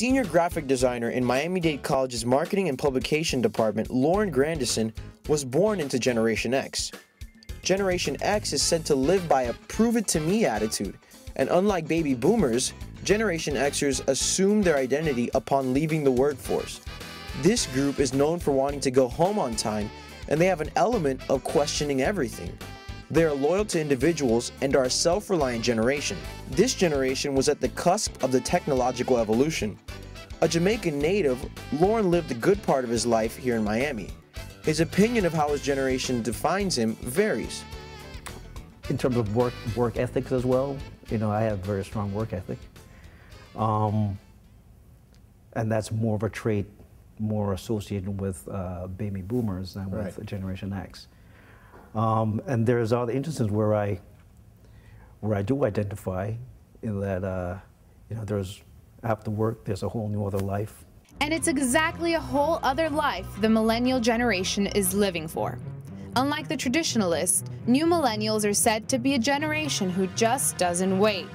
senior graphic designer in Miami Dade College's marketing and publication department, Lauren Grandison, was born into Generation X. Generation X is said to live by a prove-it-to-me attitude, and unlike baby boomers, Generation Xers assume their identity upon leaving the workforce. This group is known for wanting to go home on time, and they have an element of questioning everything. They are loyal to individuals and are a self-reliant generation. This generation was at the cusp of the technological evolution. A Jamaican native, Lauren lived a good part of his life here in Miami. His opinion of how his generation defines him varies. In terms of work ethics as well, you know, I have very strong work ethic. And that's more of a trait more associated with baby boomers than with Generation X. And there's other instances where I do identify in that, you know, after work, there's a whole new other life. And it's exactly a whole other life the millennial generation is living for. Unlike the traditionalists, new millennials are said to be a generation who just doesn't wait.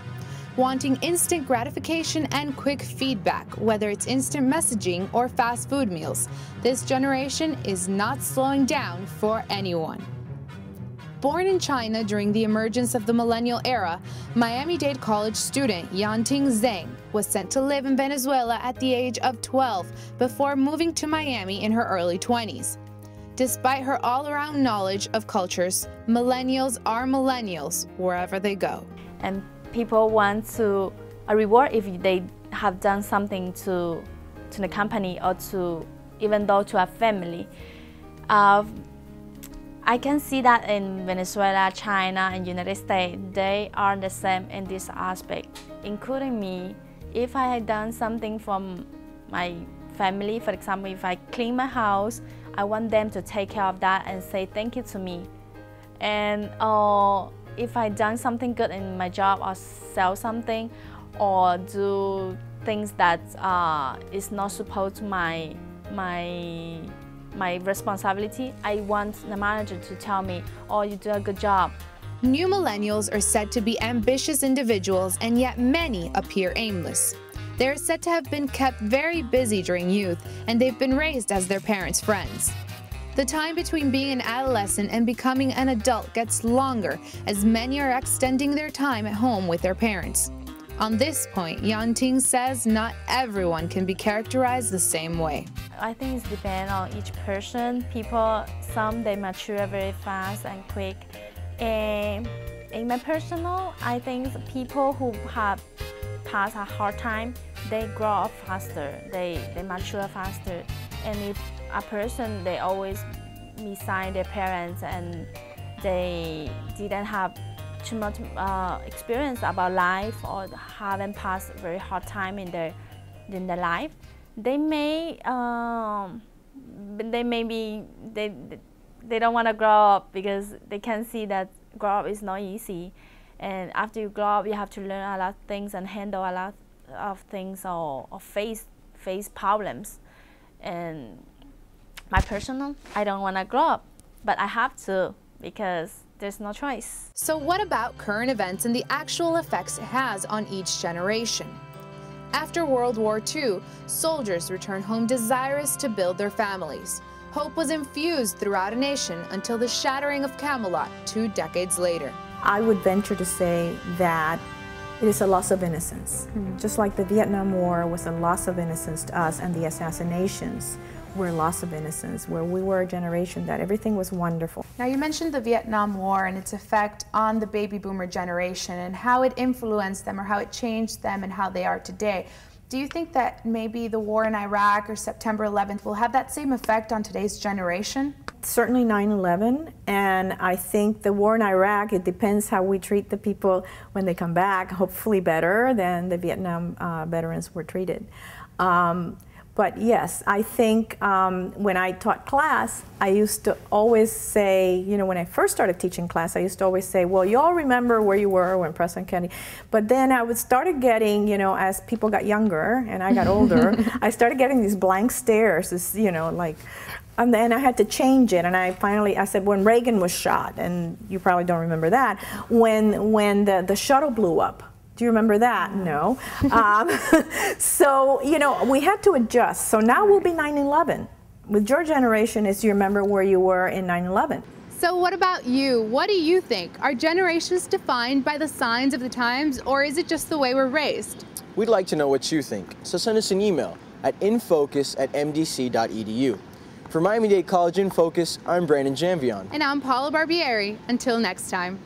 Wanting instant gratification and quick feedback, whether it's instant messaging or fast food meals, this generation is not slowing down for anyone. Born in China during the emergence of the millennial era, Miami Dade College student Yanting Zhang was sent to live in Venezuela at the age of 12 before moving to Miami in her early 20s. Despite her all-around knowledge of cultures, millennials are millennials wherever they go. And people want a reward if they have done something to the company or even though to a family. I can see that in Venezuela, China, and United States, they are the same in this aspect, including me. If I had done something from my family, for example, if I clean my house, I want them to take care of that and say thank you to me. And if I done something good in my job or sell something or do things that is not supposed to my responsibility, I want the manager to tell me, oh, you do a good job. New millennials are said to be ambitious individuals, and yet many appear aimless. They are said to have been kept very busy during youth, and they've been raised as their parents' friends. The time between being an adolescent and becoming an adult gets longer, as many are extending their time at home with their parents. On this point, Yanting says not everyone can be characterized the same way. I think it depends on each person. Some they mature very fast and quick. And in my personal, I think people who have passed a hard time, they grow up faster, they mature faster. And if a person, they always beside their parents and they didn't have too much experience about life or haven't passed a very hard time in their life, they don't want to grow up because they can see that grow up is not easy. And after you grow up, you have to learn a lot of things and handle a lot of things or face problems. And my personal, I don't want to grow up, but I have to because there's no choice. So what about current events and the actual effects it has on each generation? After World War II, soldiers returned home desirous to build their families. Hope was infused throughout a nation until the shattering of Camelot 2 decades later. I would venture to say that it is a loss of innocence. Just like the Vietnam War was a loss of innocence to us, and the assassinations were a loss of innocence, where we were a generation that everything was wonderful. Now, you mentioned the Vietnam War and its effect on the baby boomer generation and how it influenced them or how it changed them and how they are today. Do you think that maybe the war in Iraq or September 11th will have that same effect on today's generation? Certainly 9/11, and I think the war in Iraq, it depends how we treat the people when they come back, hopefully better than the Vietnam veterans were treated. But yes, I think when I taught class, I used to always say, you know, when I first started teaching class, I used to always say, well, you all remember where you were when President Kennedy. But then I started getting, you know, as people got younger and I got older, I started getting these blank stares, this, you know, like, and then I had to change it. And I said, when Reagan was shot, and you probably don't remember that, when the shuttle blew up, Do you remember that? No. So, you know, we had to adjust. So now we'll be 9/11. With your generation, do you remember where you were in 9/11? So what about you? What do you think? Are generations defined by the signs of the times, or is it just the way we're raised? We'd like to know what you think, so send us an email at infocus@mdc.edu. For Miami Dade College In Focus, I'm Brandon Janvion. And I'm Paula Barbieri. Until next time.